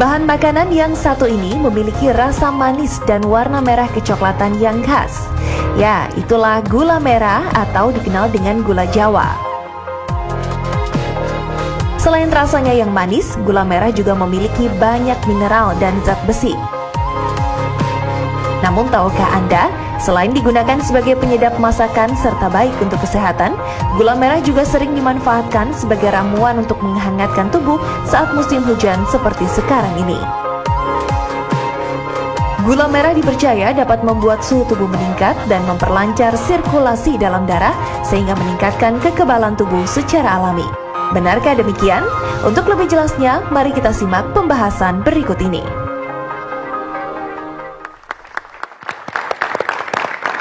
Bahan makanan yang satu ini memiliki rasa manis dan warna merah kecoklatan yang khas. Ya, itulah gula merah atau dikenal dengan gula Jawa. Selain rasanya yang manis, gula merah juga memiliki banyak mineral dan zat besi. Namun tahukah Anda, selain digunakan sebagai penyedap masakan serta baik untuk kesehatan, gula merah juga sering dimanfaatkan sebagai ramuan untuk menghangatkan tubuh saat musim hujan seperti sekarang ini. Gula merah dipercaya dapat membuat suhu tubuh meningkat dan memperlancar sirkulasi dalam darah sehingga meningkatkan kekebalan tubuh secara alami. Benarkah demikian? Untuk lebih jelasnya, mari kita simak pembahasan berikut ini.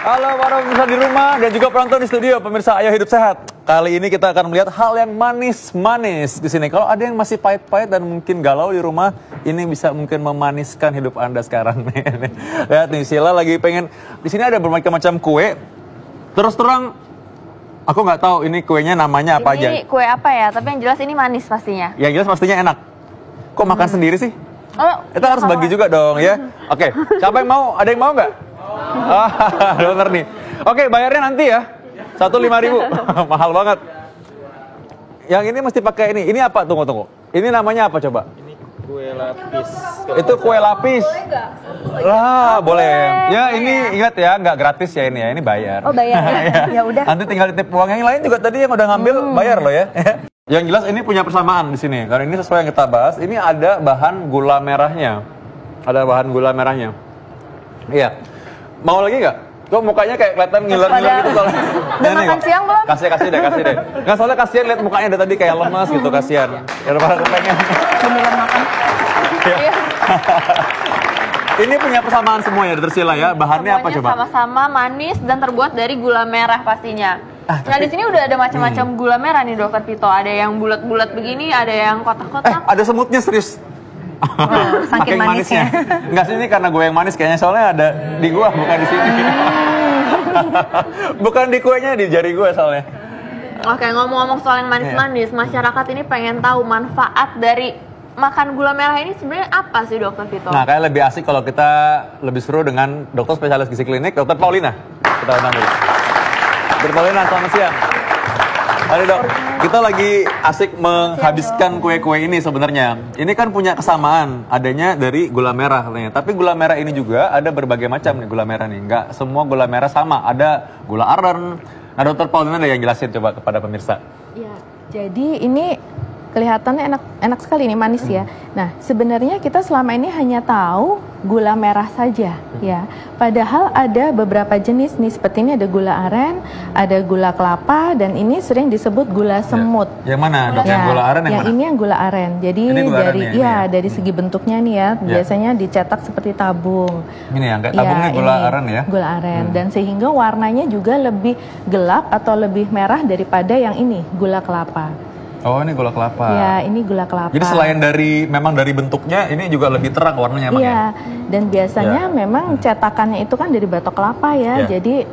Halo para pemirsa di rumah dan juga penonton di studio, pemirsa Ayo Hidup Sehat. Kali ini kita akan melihat hal yang manis-manis di sini. Kalau ada yang masih pahit-pahit dan mungkin galau di rumah, ini bisa mungkin memaniskan hidup Anda sekarang. Lihat nih, Sheila lagi pengen, di sini ada bermacam-macam kue. Terus terang, aku nggak tahu ini kuenya namanya apa aja. Ini kue apa ya? Tapi yang jelas ini manis pastinya. Yang jelas pastinya enak. Kok makan sendiri sih? Oh, kita harus bagi juga dong ya. Oke, siapa yang mau? Ada yang mau nggak? Bener nih. Oke, bayarnya nanti ya. 1.500. Mahal banget. Yang ini mesti pakai ini. Ini apa? Tunggu. Ini namanya apa coba? Ini kue lapis. Itu kue lapis. Lah, boleh. Ya, ini ingat ya, nggak gratis ya ini ya. Ini bayar. Oh, bayar. Ya udah. Nanti tinggal titip uang. Yang lain juga tadi yang udah ngambil bayar loh ya. Yang jelas ini punya persamaan di sini. Karena ini sesuai yang kita bahas. Ini ada bahan gula merahnya. Ada bahan gula merahnya. Iya. Mau lagi nggak? Kok mukanya kayak kelihatan ngiler-ngiler gitu soalnya. Udah makan siang belum? Kasih deh. Nggak, soalnya kasihan lihat mukanya dari tadi kayak lemas gitu, kasihan. Daripada kepengen. Beneran makan. Iya. Ini punya persamaan semua ya, Dr. Sheila ya. Bahannya apa coba? Sama-sama manis dan terbuat dari gula merah pastinya. Nah, di sini udah ada macam-macam gula merah nih, Dokter Vito. Ada yang bulat-bulat begini, ada yang kotak-kotak. Ada semutnya, serius. Saking manisnya. Enggak sih, ini karena gue yang manis kayaknya, soalnya ada di gue, bukan di sini. Bukan di kuenya, di jari gue soalnya. Oke, ngomong-ngomong soal yang manis-manis, masyarakat ini pengen tahu manfaat dari makan gula merah ini sebenarnya apa sih, Dokter Vito? Nah, kayak lebih asik kalau kita lebih seru dengan dokter spesialis gizi klinik, Dokter Paulina. Kita undang dulu. Dokter Paulina, selamat siang. Halo dok, kita lagi asik menghabiskan kue-kue ini sebenarnya. Ini kan punya kesamaan, adanya dari gula merah katanya. Tapi gula merah ini juga ada berbagai macam nih gula merah nih. Nggak semua gula merah sama, ada gula aren. Nah, Dokter Paulina ada yang jelasin coba kepada pemirsa. Ya, jadi ini kelihatannya enak sekali nih, manis ya. Nah, sebenarnya kita selama ini hanya tahu gula merah saja ya. Padahal ada beberapa jenis nih, seperti ini ada gula aren, ada gula kelapa, dan ini sering disebut gula semut. Ya. Yang mana dok? Ya, yang gula aren yang mana? Ini yang gula aren. Jadi dari dari segi bentuknya nih ya, biasanya dicetak seperti tabung. Ini yang kayak tabung nih, gula aren ya. Gula aren, dan sehingga warnanya juga lebih gelap atau lebih merah daripada yang ini, gula kelapa. Oh, ini gula kelapa. Ya, ini gula kelapa. Jadi selain memang dari bentuknya, ini juga lebih terang warnanya emang ya? Iya, dan biasanya memang cetakannya itu kan dari batok kelapa ya, jadi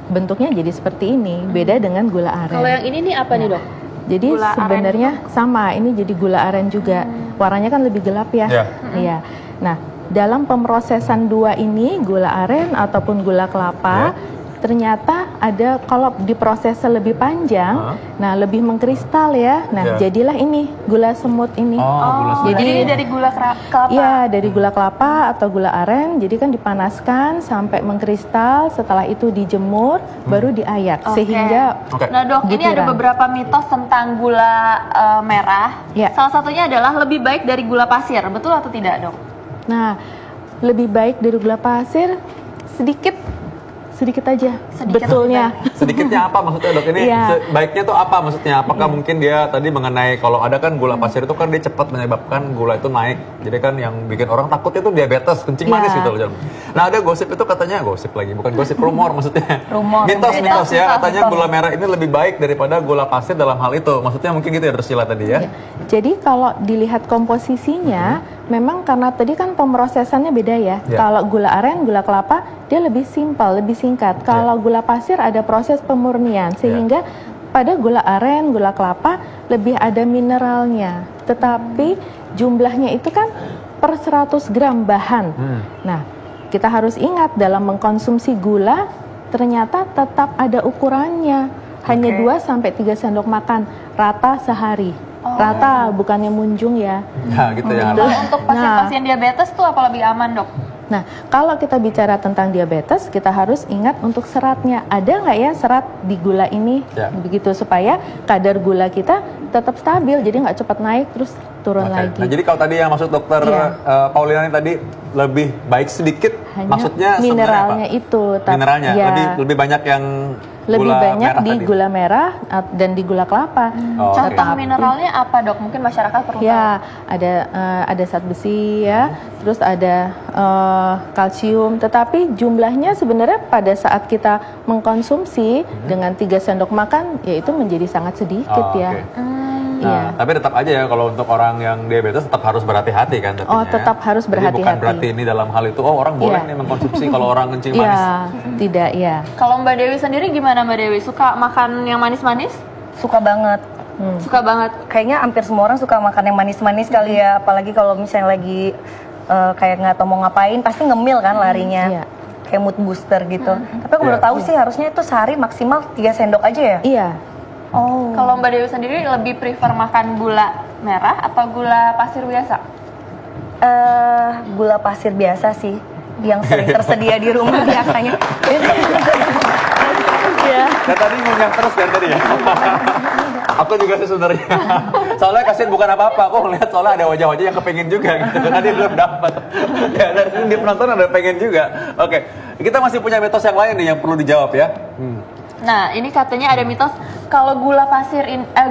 bentuknya jadi seperti ini, beda dengan gula aren. Kalau yang ini nih apa nih dok? Jadi sebenarnya sama, ini jadi gula aren juga, warnanya kan lebih gelap ya. Iya. Nah, dalam pemrosesan dua ini, gula aren ataupun gula kelapa, ternyata ada kalau diproses lebih panjang, nah lebih mengkristal ya. Nah, jadilah ini gula semut ini. Jadi ini dari gula kelapa. Iya, dari gula kelapa atau gula aren. Jadi kan dipanaskan sampai mengkristal, setelah itu dijemur, baru diayak sehingga. Nah, dok, ini ada beberapa mitos tentang gula merah. Salah satunya adalah lebih baik dari gula pasir. Betul atau tidak, dok? Nah, lebih baik dari gula pasir sedikit aja, betulnya. Sedikitnya apa maksudnya dok? Ini baiknya tuh apa maksudnya? Apakah mungkin dia tadi mengenai kalau ada kan gula pasir itu kan dia cepat menyebabkan gula itu naik. Jadi kan yang bikin orang takutnya itu diabetes, kencing manis gitu loh. Nah, ada gosip itu katanya, gosip lagi, bukan gosip, rumor maksudnya. Mitos ya, katanya gula merah ini lebih baik daripada gula pasir dalam hal itu. Maksudnya mungkin gitu ya, Dr. Sheila tadi ya. Jadi kalau dilihat komposisinya, memang karena tadi kan pemrosesannya beda ya. Kalau gula aren, gula kelapa, dia lebih simpel, lebih singkat. Kalau gula pasir ada proses pemurnian, sehingga pada gula aren, gula kelapa lebih ada mineralnya. Tetapi jumlahnya itu kan per 100 gram bahan. Nah, kita harus ingat dalam mengkonsumsi gula ternyata tetap ada ukurannya. Hanya 2 sampai 3 sendok makan rata sehari. Rata, bukannya munjung ya. Nah, gitu ya. Kalau untuk pasien-pasien diabetes tuh apa lebih aman, Dok? Nah, kalau kita bicara tentang diabetes, kita harus ingat untuk seratnya. Ada nggak ya serat di gula ini? Begitu, supaya kadar gula kita tetap stabil, jadi nggak cepat naik terus turun lagi. Nah, jadi kalau tadi yang maksud dokter Paulina tadi lebih baik sedikit, hanya maksudnya mineralnya apa? itu. Mineralnya, lebih banyak yang lebih gula banyak merah di tadi. gula merah dan di gula kelapa. Contoh mineralnya apa, Dok? Mungkin masyarakat perlu tahu. Ya, ada zat besi ya, terus ada kalsium. Tetapi jumlahnya sebenarnya pada saat kita mengkonsumsi dengan 3 sendok makan, yaitu menjadi sangat sedikit ya. Nah, tapi tetap aja ya kalau untuk orang yang diabetes tetap harus berhati-hati kan tentunya. Tetap harus berhati-hati. Jadi bukan berarti ini dalam hal itu orang boleh nih mengkonsumsi kalau orang kencing manis. Tidak ya. Kalau Mbak Dewi sendiri gimana, Mbak Dewi? Suka makan yang manis-manis? Suka banget. Suka banget. Kayaknya hampir semua orang suka makan yang manis-manis kali ya, apalagi kalau misalnya lagi kayak nggak tahu mau ngapain, pasti ngemil kan larinya. Kayak mood booster gitu. Tapi aku baru tahu sih harusnya itu sehari maksimal 3 sendok aja ya? Iya. Kalau Mbak Dewi sendiri lebih prefer makan gula merah atau gula pasir biasa? Gula pasir biasa sih, yang sering tersedia di rumah biasanya. Nah, tadi ngunyah terus kan tadi ya? Aku juga sih sebenarnya. Soalnya kasihan bukan apa-apa, aku ngeliat soalnya ada wajah-wajah yang kepengen juga gitu. Tadi belum dapat. Ya, dari sini di penonton ada pengen juga. Oke, kita masih punya mitos yang lain nih yang perlu dijawab ya. Nah, ini katanya ada mitos kalau gula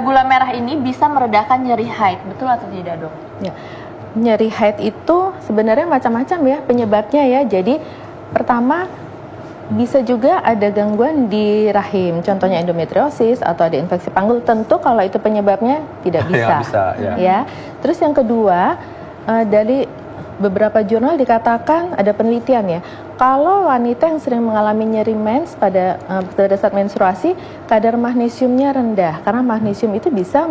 gula merah ini bisa meredakan nyeri haid. Betul atau tidak, Dok? Ya. Nyeri haid itu sebenarnya macam-macam ya penyebabnya ya. Jadi pertama bisa juga ada gangguan di rahim, contohnya endometriosis atau ada infeksi panggul. Tentu kalau itu penyebabnya tidak bisa. Ya. Terus yang kedua, dari beberapa jurnal dikatakan ada penelitian ya, kalau wanita yang sering mengalami nyeri mens pada saat menstruasi, kadar magnesiumnya rendah karena magnesium itu bisa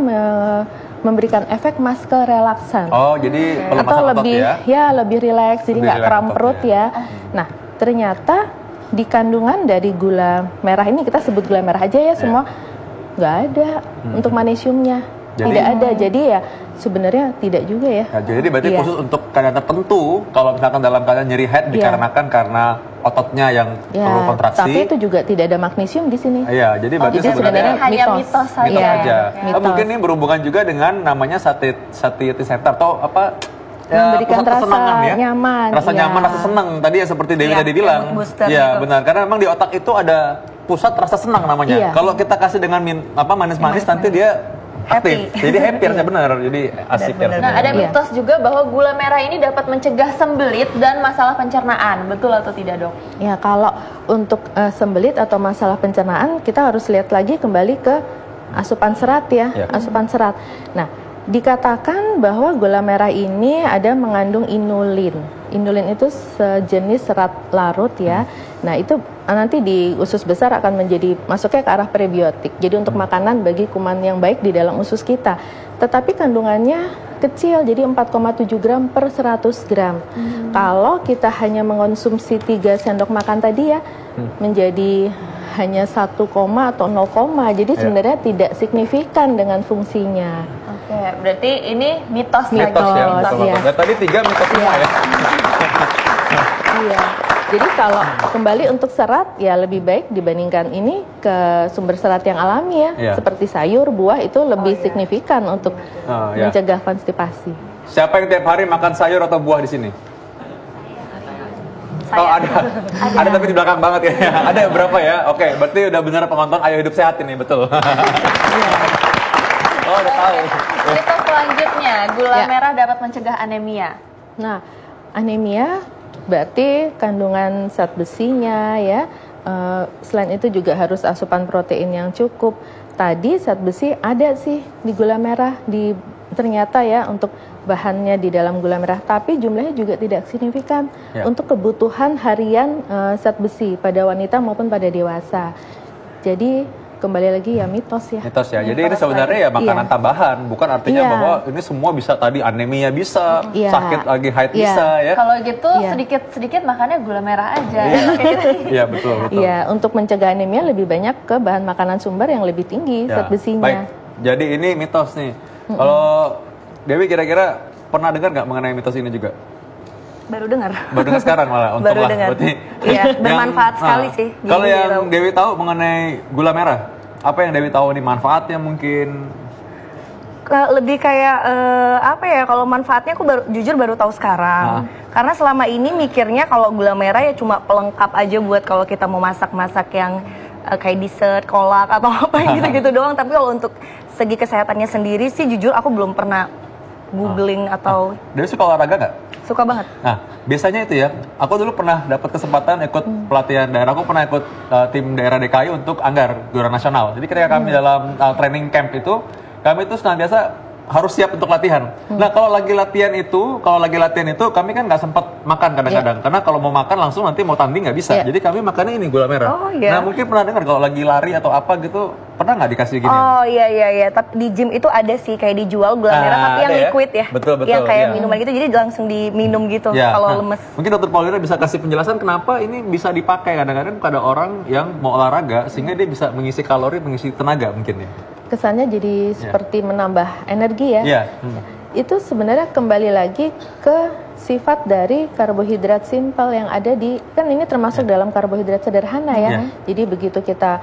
memberikan efek muscle relaksan. Jadi atau lebih ya? Lebih rileks, jadi nggak kram perut ya. Nah, ternyata di kandungan dari gula merah ini, kita sebut gula merah aja ya semua, nggak ada untuk magnesiumnya. Tidak ada, jadi ya sebenarnya tidak juga ya. Nah, jadi berarti khusus untuk keadaan tertentu, kalau misalkan dalam keadaan nyeri head dikarenakan karena ototnya yang perlu kontraksi. Tapi itu juga tidak ada magnesium di sini. Iya, jadi berarti sebenarnya hanya mitos saja. Mitos aja. Mitos. Mungkin ini berhubungan juga dengan namanya satiety center atau apa? Memberikan rasa ya? nyaman. Rasa nyaman, rasa senang. Tadi ya seperti Dewi tadi bilang. Iya, benar. Karena memang di otak itu ada pusat rasa senang namanya. Kalau kita kasih dengan manis-manis nanti dia aktif, jadi happy rasanya benar, jadi asik ya. Nah, ada mitos juga bahwa gula merah ini dapat mencegah sembelit dan masalah pencernaan, betul atau tidak, Dok? Ya, kalau untuk sembelit atau masalah pencernaan, kita harus lihat lagi kembali ke asupan serat ya, asupan serat. Nah, dikatakan bahwa gula merah ini ada mengandung inulin. Inulin itu sejenis serat larut ya. Nah, itu nanti di usus besar akan masuknya ke arah prebiotik. Jadi untuk makanan bagi kuman yang baik di dalam usus kita. Tetapi kandungannya kecil, jadi 4,7 gram per 100 gram. Kalau kita hanya mengonsumsi 3 sendok makan tadi ya, menjadi hanya 1, atau 0, jadi sebenarnya tidak signifikan dengan fungsinya. Oke, berarti ini mitos ya. Ya. Tadi 3 mitos semua ya. Iya. Jadi kalau kembali untuk serat ya lebih baik dibandingkan ini ke sumber serat yang alami ya, seperti sayur, buah itu lebih signifikan untuk mencegah konstipasi. Siapa yang tiap hari makan sayur atau buah di sini? Oh, ada tapi di belakang banget ya. Ada berapa ya? Oke, berarti udah benar penonton Ayo Hidup Sehat ini, betul. Oh, udah tahu. Mitos selanjutnya, gula merah dapat mencegah anemia. Nah, anemia berarti kandungan zat besinya ya. Selain itu juga harus asupan protein yang cukup. Tadi zat besi ada sih di gula merah, ternyata ya untuk bahannya di dalam gula merah, tapi jumlahnya juga tidak signifikan untuk kebutuhan harian zat besi pada wanita maupun pada dewasa. Jadi kembali lagi ya mitos ya. Mitos ya. Jadi ini sebenarnya ya makanan tambahan, bukan artinya bahwa ini semua bisa tadi anemia bisa, sakit lagi haid bisa ya. Kalau gitu sedikit-sedikit makannya gula merah aja. Iya betul. Iya, untuk mencegah anemia lebih banyak ke bahan makanan sumber yang lebih tinggi zat besinya. Baik. Jadi ini mitos nih. Kalau Dewi kira-kira pernah dengar nggak mengenai mitos ini juga? Baru dengar. Baru dengar sekarang malah. Baru dengar. Iya, bermanfaat sekali sih. Kalau yang Dewi tahu mengenai gula merah, apa yang Dewi tahu nih manfaatnya mungkin? Lebih kayak apa ya? Kalau manfaatnya aku jujur baru tahu sekarang. Karena selama ini mikirnya kalau gula merah ya cuma pelengkap aja buat kalau kita mau masak-masak yang kayak dessert, kolak atau apa gitu-gitu doang. Tapi kalau untuk segi kesehatannya sendiri sih jujur aku belum pernah googling atau. Dewi suka olahraga nggak? Suka banget. Nah, biasanya itu ya, aku dulu pernah dapat kesempatan ikut pelatihan daerah, aku pernah ikut tim daerah DKI untuk Anggar, juara nasional. Jadi ketika kami dalam training camp itu, kami itu senantiasa harus siap untuk latihan. Nah, kalau lagi latihan itu, kami kan nggak sempat makan kadang-kadang. Karena kalau mau makan langsung nanti mau tanding nggak bisa. Jadi kami makannya ini gula merah. Nah, mungkin pernah dengar kalau lagi lari atau apa gitu, pernah nggak dikasih gini? Oh iya. Tapi di gym itu ada sih kayak dijual gula merah tapi yang liquid ya. Betul. Yang kayak minuman gitu, jadi langsung diminum gitu kalau lemes. Mungkin Dokter Paulina bisa kasih penjelasan kenapa ini bisa dipakai kadang-kadang pada orang yang mau olahraga sehingga dia bisa mengisi kalori, mengisi tenaga mungkin ya. Kesannya jadi seperti menambah energi ya. Itu sebenarnya kembali lagi ke sifat dari karbohidrat simpel yang ada di, kan ini termasuk dalam karbohidrat sederhana ya. Jadi begitu kita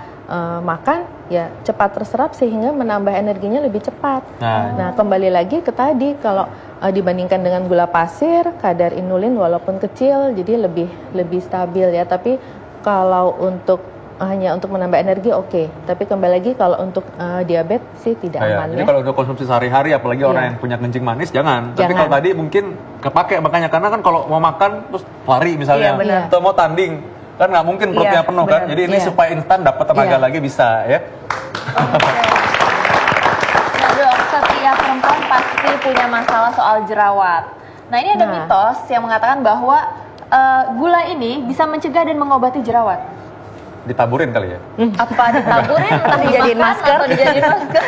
makan ya cepat terserap sehingga menambah energinya lebih cepat. Nah kembali lagi ke tadi kalau dibandingkan dengan gula pasir, kadar inulin walaupun kecil jadi lebih stabil ya. Tapi kalau untuk hanya untuk menambah energi tapi kembali lagi kalau untuk diabetes sih tidak aman jadi kalau untuk konsumsi sehari-hari apalagi orang yang punya kencing manis jangan. Tapi kalau tadi mungkin kepake makanya karena kan kalau mau makan terus lari misalnya atau mau tanding kan nggak mungkin perutnya penuh kan. Jadi ini supaya instan dapat tenaga lagi bisa ya. Nah dok, setiap perempuan pasti punya masalah soal jerawat. Nah ini ada mitos yang mengatakan bahwa gula ini bisa mencegah dan mengobati jerawat. Ditaburin kali ya? Apa ditaburin? Entah dijadiin masker atau dijadiin masker?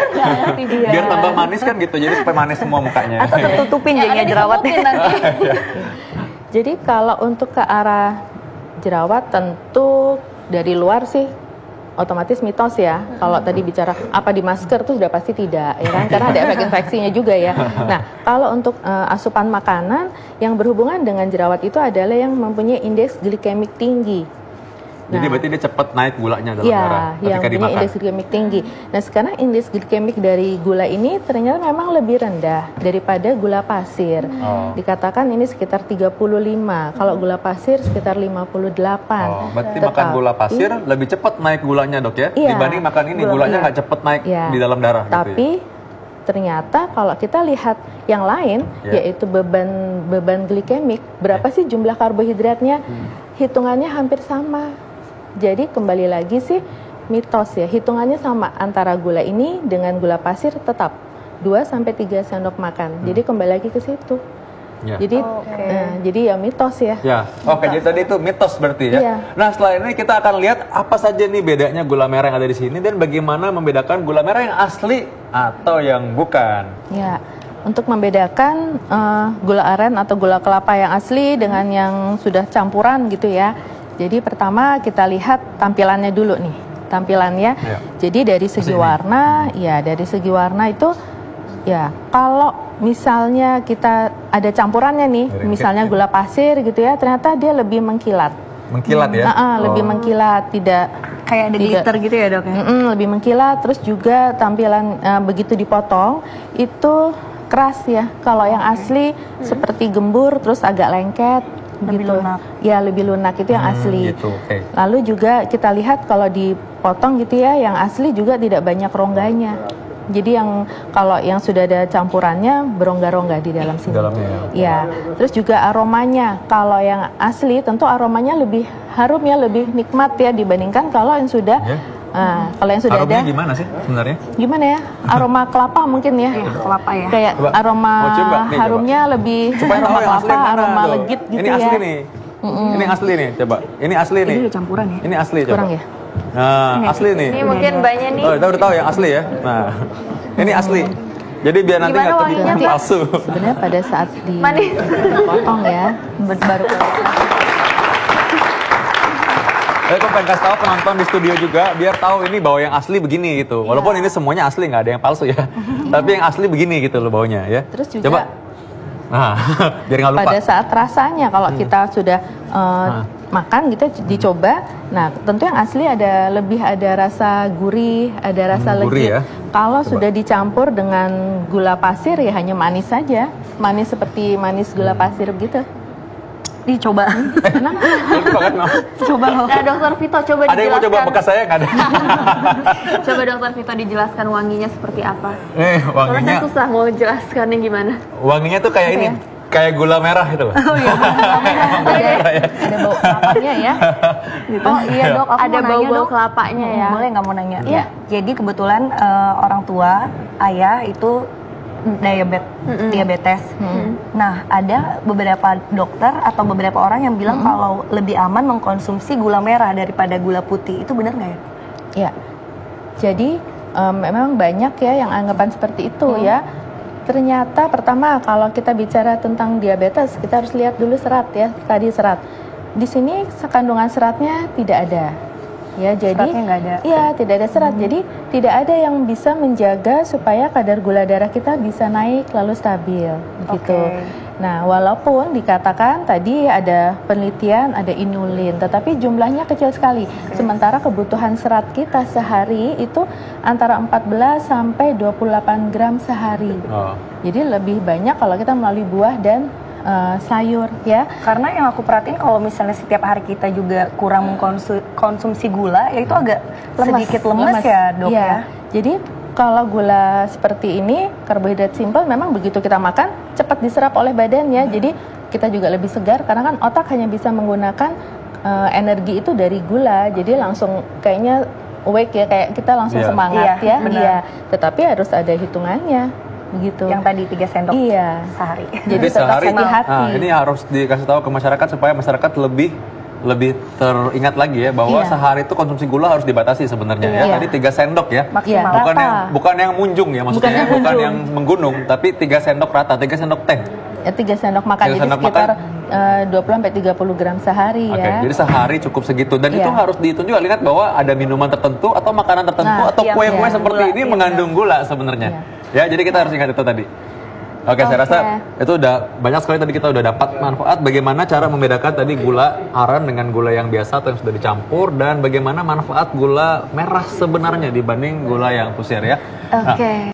Biar tambah manis kan gitu, jadi supaya manis semua mukanya. Atau tertutupin jadinya jerawatnya. Jadi kalau untuk ke arah jerawat tentu dari luar sih otomatis mitos ya. Kalau tadi bicara apa di masker tuh sudah pasti tidak ya kan, karena ada efek infeksinya juga ya. Nah kalau untuk asupan makanan yang berhubungan dengan jerawat itu adalah yang mempunyai indeks glikemik tinggi. Jadi berarti dia cepat naik gulanya dalam darah yang punya indeks glikemik tinggi. Nah sekarang indeks glikemik dari gula ini ternyata memang lebih rendah daripada gula pasir. Dikatakan ini sekitar 35. Kalau gula pasir sekitar 58. Berarti makan gula pasir lebih cepat naik gulanya dok ya? Dibanding makan ini gulanya nggak cepat naik di dalam darah. Tapi ternyata kalau kita lihat yang lain yaitu beban glikemik, berapa sih jumlah karbohidratnya? Hitungannya hampir sama. Jadi kembali lagi sih mitos ya, hitungannya sama antara gula ini dengan gula pasir tetap 2-3 sendok makan. Jadi kembali lagi ke situ. Jadi ya mitos ya. Jadi tadi itu mitos berarti ya. Nah setelah ini kita akan lihat apa saja nih bedanya gula merah yang ada di sini dan bagaimana membedakan gula merah yang asli atau yang bukan. Ya. Untuk membedakan gula aren atau gula kelapa yang asli dengan yang sudah campuran gitu ya. Jadi pertama kita lihat tampilannya dulu nih. Tampilannya. Jadi dari segi warna, dari segi warna itu ya kalau misalnya kita ada campurannya nih, misalnya gula pasir gitu ya, ternyata dia lebih mengkilat. Mengkilat ya? Lebih mengkilat, tidak kayak ada glitter gitu ya dok ya? Lebih mengkilat, terus juga tampilan begitu dipotong itu keras ya. Kalau yang asli seperti gembur terus agak lengket lebih gitu. Lunak. Ya lebih lunak itu yang asli. Gitu, Lalu juga kita lihat kalau dipotong gitu ya, yang asli juga tidak banyak rongganya. Jadi yang kalau yang sudah ada campurannya berongga-rongga di dalam sini. Ya. Terus juga aromanya. Kalau yang asli tentu aromanya lebih harum ya, lebih nikmat ya dibandingkan kalau yang sudah kalau yang sudah aromanya ada. Gimana sih sebenarnya? Gimana ya? Aroma kelapa mungkin ya. Kelapa ya. Kayak aroma harumnya lebih aroma kelapa, aroma legit gitu ini ya. Ini asli nih. Ini asli nih, coba. Ini asli nih. Ini udah campuran ya? Ini asli, coba. Kurang ya? Nah, asli nih. Ini mungkin banyak nih. Oh, kita udah tahu yang asli ya. Nah, ini asli. Jadi biar nanti Gimana nggak wanginya, terlihat Mbak? palsu. Sebenarnya pada saat Manis. dipotong ya, baru Aku pengen kasih tahu penonton di studio juga biar tahu ini bau yang asli begini gitu. Walaupun ini semuanya asli, nggak ada yang palsu ya. Tapi yang asli begini gitu loh baunya ya. Terus juga Coba. Nah, biar nggak lupa. pada saat rasanya kalau kita sudah makan gitu dicoba, nah tentu yang asli lebih ada rasa gurih, ada rasa Gurih legit. ya. Kalau Coba. sudah dicampur dengan gula pasir ya hanya manis saja, manis seperti manis gula pasir gitu. Dicoba. Lupa kan, no? Coba loh. Nah, Dokter Vito coba Ada yang mau dijelaskan. coba bekas saya nggak ada? Coba Dokter Vito dijelaskan wanginya seperti apa. Nih, Soalnya wanginya, saya susah mau jelaskannya gimana. wanginya tuh kayak ini, kayak gula merah itu. Oh iya. Ada bau kelapanya ya. Oh iya dok, aku Ada mau nanya bau-bau dok. kelapanya ya. Boleh nggak mau nanya? Iya. Jadi kebetulan orang tua, ayah itu diabetes. Nah, ada beberapa dokter atau beberapa orang yang bilang kalau lebih aman mengkonsumsi gula merah daripada gula putih. Itu benar nggak ya? Ya, jadi memang banyak ya yang anggapan seperti itu ya. Ternyata pertama kalau kita bicara tentang diabetes, kita harus lihat dulu serat ya. Tadi serat. Di sini kandungan seratnya tidak ada. Ya, jadi Seratnya nggak ada. Iya, tidak ada serat. Jadi tidak ada yang bisa menjaga supaya kadar gula darah kita bisa naik lalu stabil gitu. Oke. Nah, walaupun dikatakan tadi ada penelitian ada inulin, tetapi jumlahnya kecil sekali. Sementara kebutuhan serat kita sehari itu antara 14 sampai 28 gram sehari. Oh. Jadi lebih banyak kalau kita melalui buah dan sayur ya. Karena yang aku perhatiin kalau misalnya setiap hari kita juga kurang mengkonsumsi gula, ya itu agak sedikit lemes ya dok Iya. ya. Jadi kalau gula seperti ini, karbohidrat simpel memang begitu kita makan cepat diserap oleh badan ya. Jadi kita juga lebih segar karena kan otak hanya bisa menggunakan energi itu dari gula. Jadi langsung kayaknya awake ya, kayak kita langsung Iya. semangat Iya, ya. benar. Iya. Tetapi harus ada hitungannya begitu. Yang tadi 3 sendok Iya. sehari. Jadi tetap sehari, hati-hati. nah, ini harus dikasih tahu ke masyarakat supaya masyarakat lebih teringat lagi ya bahwa Iya. sehari itu konsumsi gula harus dibatasi sebenarnya ya. Iya. Tadi 3 sendok ya. Maksimal. Iya. Bukan yang munjung ya maksudnya, Bukan yang bukan munjung. yang menggunung, tapi 3 sendok rata, 3 sendok teh. Ya, 3 sendok makan, 3 jadi sendok sekitar 20-30 gram sehari Oke, ya. jadi sehari cukup segitu dan Iya. itu harus dihitung juga. Lihat bahwa ada minuman tertentu atau makanan tertentu Nah, atau iya, kue-kue iya. seperti Gula, ini iya, mengandung gula sebenarnya. Ya, jadi kita harus ingat itu tadi. Oke, saya rasa itu udah banyak sekali tadi kita udah dapat manfaat bagaimana cara membedakan tadi gula aren dengan gula yang biasa atau yang sudah dicampur dan bagaimana manfaat gula merah sebenarnya dibanding gula yang pusir ya. Nah, Oke.